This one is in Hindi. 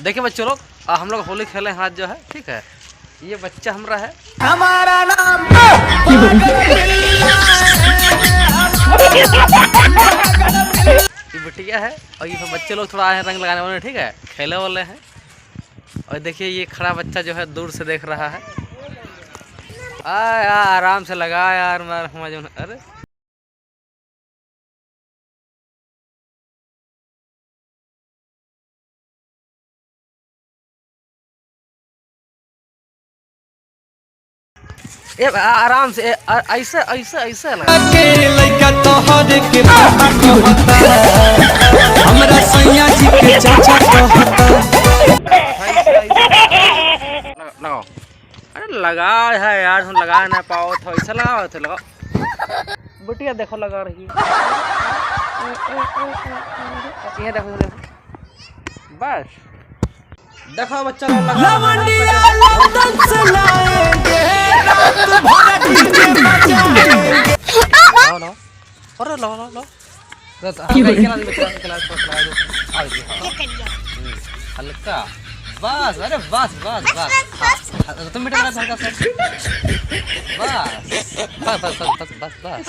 देखिए बच्चों लोग, हम लोग होली खेले हैं आज जो है, ठीक है। ये बच्चा हमारा है, हमारा नाम ये बिटिया है। और ये बच्चे लोग थोड़ा आए हैं रंग लगाने वाले, ठीक है, खेले वाले हैं। और देखिए ये खड़ा बच्चा जो है दूर से देख रहा है। यार आराम से लगा यार, अरे आराम से ऐसे ऐसे ऐसे लगा। लइका तोहर के पापा कहता, हमरा सैया जी के चाचा कहता। लगाओ, अरे लगा है यार, तुम लगा ना पाओ तो ऐसा लगाओ तो लगाओ। बिटिया देखो लगा रही है, ये देखो देखो, बस देखो बच्चा लोग लगा। अरे लो लो लो, हल्का बस, अरे बस बस बस, तुम बेटा बस बस बस बस बस बस बस।